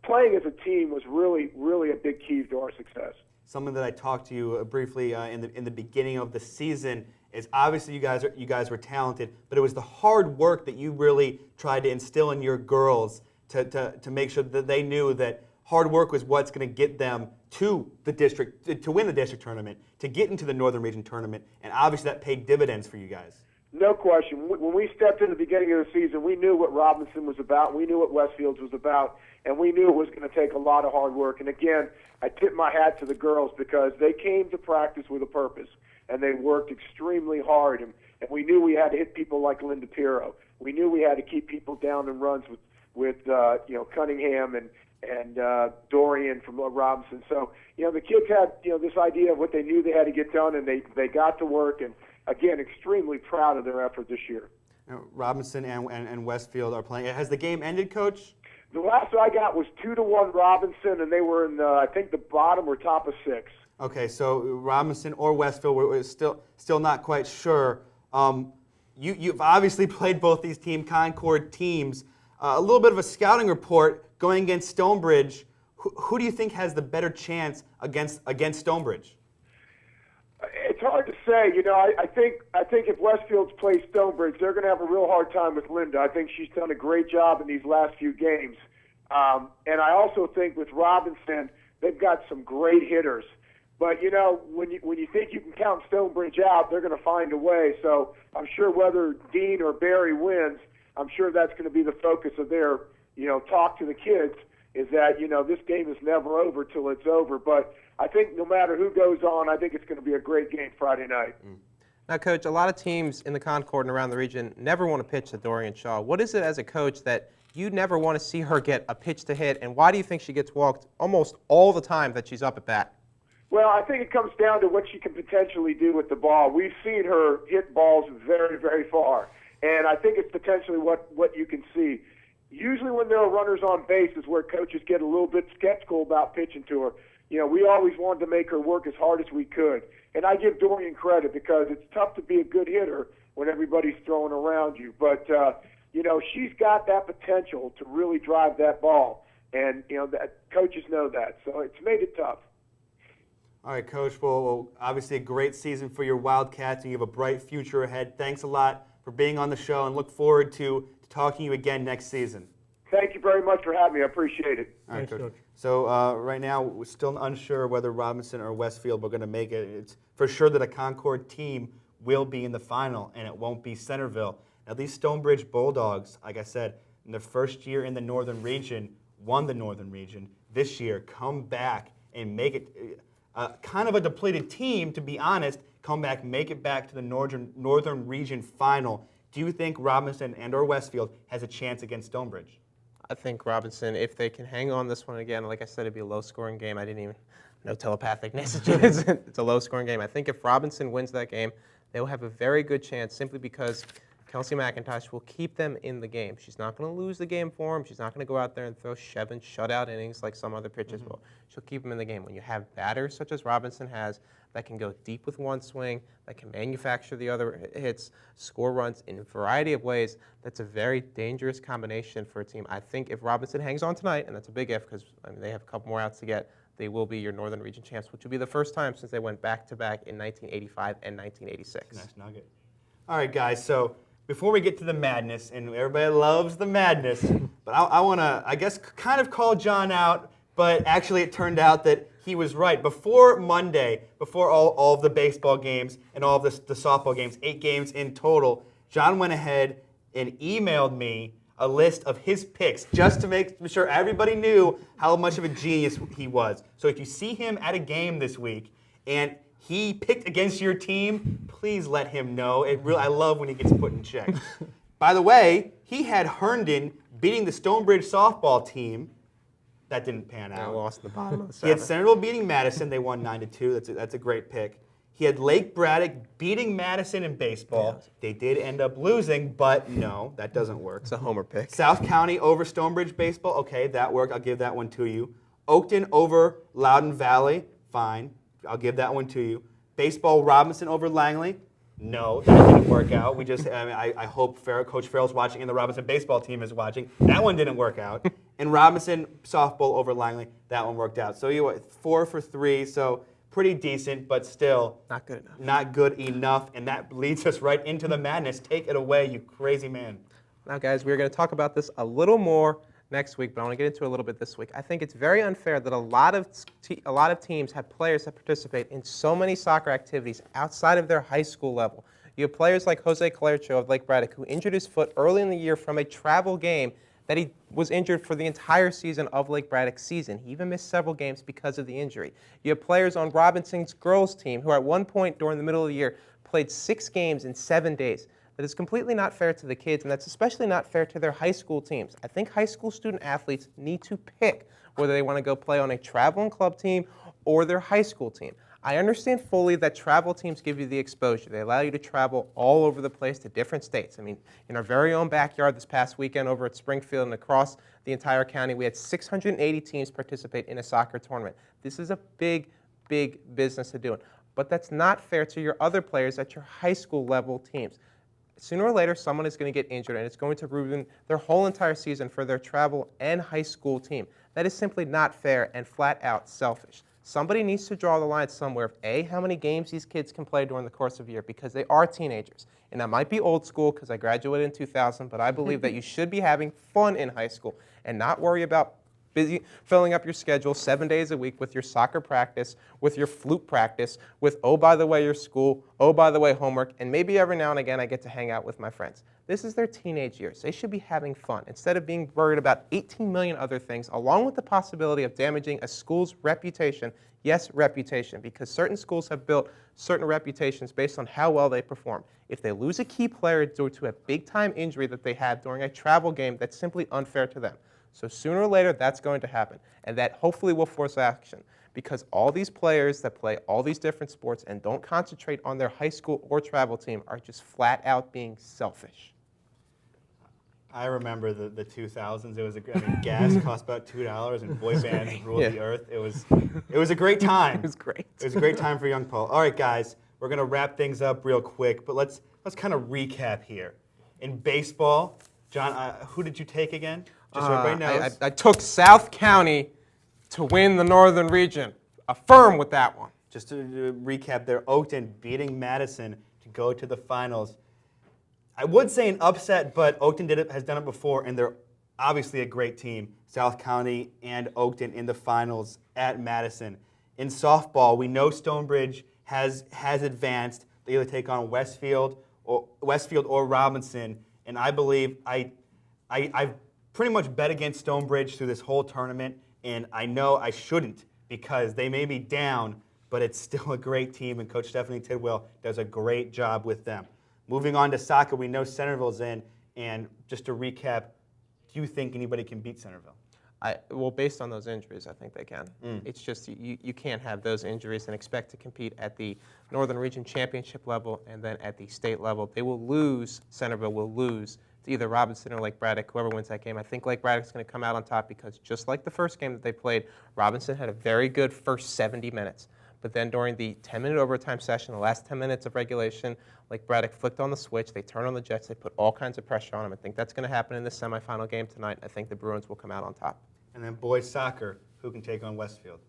playing as a team was really, really a big key to our success. Something that I talked to you briefly in the beginning of the season is obviously you guys were talented, but it was the hard work that you really tried to instill in your girls to make sure that they knew that hard work was what's going to get them to the district, to win the district tournament, to get into the Northern Region tournament, and obviously that paid dividends for you guys. No question. When we stepped in the beginning of the season, we knew what Robinson was about, we knew what Westfields was about, and we knew it was going to take a lot of hard work. And again, I tip my hat to the girls because they came to practice with a purpose, and they worked extremely hard. And we knew we had to hit people like Linda Pirro. We knew we had to keep people down in runs with Cunningham and Dorian from Robinson. So, the kids had, this idea of what they knew they had to get done, and they got to work. And, again, extremely proud of their effort this year. Robinson and Westfield are playing. Has the game ended, Coach? The last I got was 2-1 Robinson, and they were in, I think, the bottom or top of 6. Okay, so Robinson or Westfield, we're still not quite sure. You've obviously played both these Concord teams. A little bit of a scouting report going against Stonebridge. Who do you think has the better chance against Stonebridge? It's hard to say. I think if Westfields play Stonebridge, they're going to have a real hard time with Linda. I think she's done a great job in these last few games. And I also think with Robinson, they've got some great hitters. But, when you think you can count Stonebridge out, they're going to find a way. So I'm sure whether Dean or Barry wins, I'm sure that's going to be the focus of their, talk to the kids is that, this game is never over till it's over. But I think no matter who goes on, I think it's going to be a great game Friday night. Now, Coach, a lot of teams in the Concord and around the region never want to pitch to Dorian Shaw. What is it as a coach that you never want to see her get a pitch to hit, and why do you think she gets walked almost all the time that she's up at bat? Well, I think it comes down to what she can potentially do with the ball. We've seen her hit balls very, very far, and I think it's potentially what you can see. Usually when there are runners on base is where coaches get a little bit skeptical about pitching to her. We always wanted to make her work as hard as we could. And I give Dorian credit because it's tough to be a good hitter when everybody's throwing around you. But, she's got that potential to really drive that ball. And, that coaches know that. So it's made it tough. All right, Coach. Well, obviously a great season for your Wildcats, and you have a bright future ahead. Thanks a lot for being on the show, and look forward to talking to you again next season. Thank you very much for having me. I appreciate it. All right, Thanks, Coach. So right now, we're still unsure whether Robinson or Westfield are going to make it. It's for sure that a Concord team will be in the final, and it won't be Centerville. Now, these Stonebridge Bulldogs, like I said, in their first year in the Northern Region, won the Northern Region. This year, come back and make it kind of a depleted team, to be honest, come back, make it back to the Northern Region final. Do you think Robinson and or Westfield has a chance against Stonebridge? I think Robinson, if they can hang on this one again, like I said, it'd be a low-scoring game. I didn't even know telepathic messages. It's a low-scoring game. I think if Robinson wins that game, they'll have a very good chance simply because Kelsey McIntosh will keep them in the game. She's not going to lose the game for them. She's not going to go out there and throw 7 shutout innings like some other pitchers will. She'll keep them in the game. When you have batters such as Robinson has that can go deep with one swing, that can manufacture the other hits, score runs in a variety of ways, that's a very dangerous combination for a team. I think if Robinson hangs on tonight, and that's a big if because they have a couple more outs to get, they will be your Northern Region champs, which will be the first time since they went back-to-back in 1985 and 1986. Nice nugget. All right, guys, so before we get to the madness, and everybody loves the madness, but I want to, I guess, kind of call John out, but actually it turned out that he was right. Before Monday, before all of the baseball games and all of the softball games, 8 games in total, John went ahead and emailed me a list of his picks just to make sure everybody knew how much of a genius he was. So if you see him at a game this week and he picked against your team, please let him know. I love when he gets put in check. By the way, he had Herndon beating the Stonebridge softball team. That didn't pan out. I lost the bottom of the He had seventh. Centerville beating Madison. They won 9-2. That's a great pick. He had Lake Braddock beating Madison in baseball. Yeah. They did end up losing, but no, that doesn't work. It's a homer pick. South County over Stonebridge baseball. Okay, that worked. I'll give that one to you. Oakton over Loudoun Valley. Fine. I'll give that one to you. Baseball Robinson over Langley. No, that didn't work out. I hope Coach Farrell's watching and the Robinson baseball team is watching. That one didn't work out. And Robinson softball over Langley. That one worked out. So you what, 4 for 3. So pretty decent, but still Not good enough. not good enough. And that leads us right into the madness. Take it away, you crazy man. Now, guys, we're going to talk about this a little more next week, but I want to get into it a little bit this week. I think it's very unfair that a lot of teams have players that participate in so many soccer activities outside of their high school level. You have players like Jose Calercho of Lake Braddock, who injured his foot early in the year from a travel game that he was injured for the entire season of Lake Braddock's season. He even missed several games because of the injury. You have players on Robinson's girls team who at one point during the middle of the year played 6 games in 7 days. That is completely not fair to the kids, and that's especially not fair to their high school teams. I think high school student athletes need to pick whether they want to go play on a travel and club team or their high school team. I understand fully that travel teams give you the exposure. They allow you to travel all over the place to different states. I mean, in our very own backyard this past weekend over at Springfield and across the entire county, we had 680 teams participate in a soccer tournament. This is a big, big business to do. But that's not fair to your other players at your high school level teams. Sooner or later, someone is going to get injured, and it's going to ruin their whole entire season for their travel and high school team. That is simply not fair and flat out selfish. Somebody needs to draw the line somewhere of A, how many games these kids can play during the course of a year, because they are teenagers. And that might be old school because I graduated in 2000, but I believe that you should be having fun in high school and not worry about filling up your schedule 7 days a week with your soccer practice, with your flute practice, with, oh, by the way, your school, oh, by the way, homework, and maybe every now and again I get to hang out with my friends. This is their teenage years. They should be having fun instead of being worried about 18 million other things, along with the possibility of damaging a school's reputation. Yes, reputation, because certain schools have built certain reputations based on how well they perform. If they lose a key player due to a big-time injury that they had during a travel game, that's simply unfair to them. So sooner or later, that's going to happen, and that hopefully will force action, because all these players that play all these different sports and don't concentrate on their high school or travel team are just flat out being selfish. I remember the 2000s. It was gas cost about $2, and boy bands ruled the earth. It was a great time. It was great. It was a great time for young Paul. All right, guys, we're gonna wrap things up real quick, but let's kind of recap here. In baseball, John, who did you take again? Just so everybody knows. I took South County to win the Northern Region. Affirm with that one. Just to recap there, Oakton beating Madison to go to the finals. I would say an upset, but Oakton has done it before, and they're obviously a great team. South County and Oakton in the finals at Madison. In softball, we know Stonebridge has advanced. They either take on Westfield or Robinson, and I believe I've pretty much bet against Stonebridge through this whole tournament, and I know I shouldn't because they may be down, but it's still a great team, and Coach Stephanie Tidwell does a great job with them. Moving on to soccer, we know Centerville's in, and just to recap, do you think anybody can beat Centerville? Well, based on those injuries, I think they can. It's just you can't have those injuries and expect to compete at the Northern Region Championship level and then at the state level. They will lose, Centerville will lose to either Robinson or Lake Braddock, whoever wins that game. I think Lake Braddock's going to come out on top because just like the first game that they played, Robinson had a very good first 70 minutes. But then during the 10-minute overtime session, the last 10 minutes of regulation, Lake Braddock flicked on the switch. They turned on the Jets. They put all kinds of pressure on them. I think that's going to happen in the semifinal game tonight. I think the Bruins will come out on top. And then boys soccer, who can take on Westfield?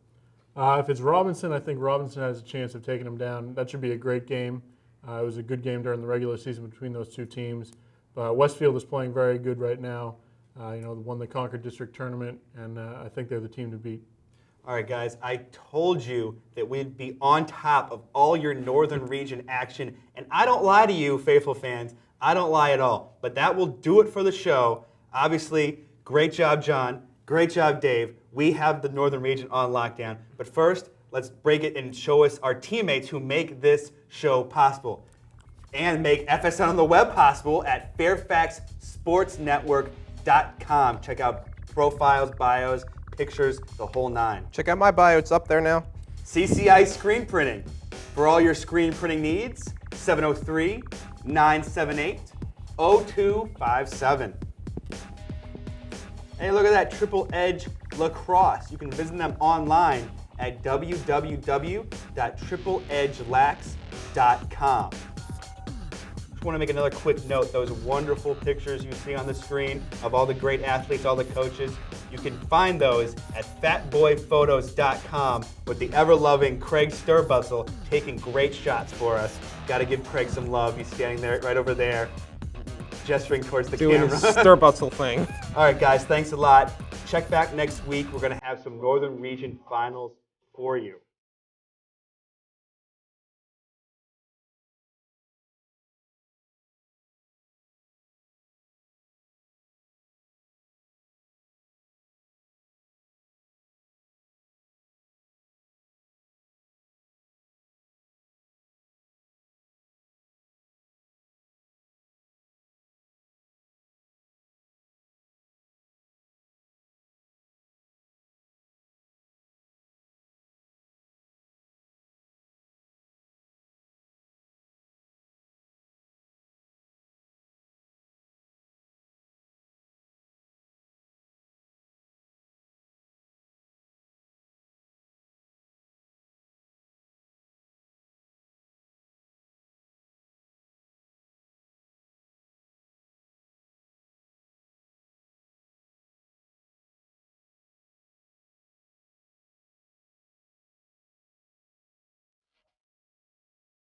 If it's Robinson, I think Robinson has a chance of taking them down. That should be a great game. It was a good game during the regular season between those two teams. Westfield is playing very good right now. Won the Concord District Tournament, and I think they're the team to beat. All right, guys, I told you that we'd be on top of all your Northern Region action, and I don't lie to you, faithful fans. I don't lie at all. But that will do it for the show. Obviously, great job, John. Great job, Dave. We have the Northern Region on lockdown. But first, let's break it and show us our teammates who make this show possible and make FSN on the web possible at fairfaxsportsnetwork.com. Check out profiles, bios, pictures, the whole nine. Check out my bio. It's up there now. CCI Screen Printing. For all your screen printing needs, 703-978-0257. Hey, look at that, Triple Edge Lacrosse. You can visit them online at www.tripleedgelax.com. Just want to make another quick note. Those wonderful pictures you see on the screen of all the great athletes, all the coaches, you can find those at fatboyphotos.com with the ever-loving Craig Sturbussel taking great shots for us. Got to give Craig some love. He's standing there, right over there, gesturing towards the Doing camera. his Sturbussel thing. All right, guys, thanks a lot. Check back next week. We're going to have some Northern Region finals for you.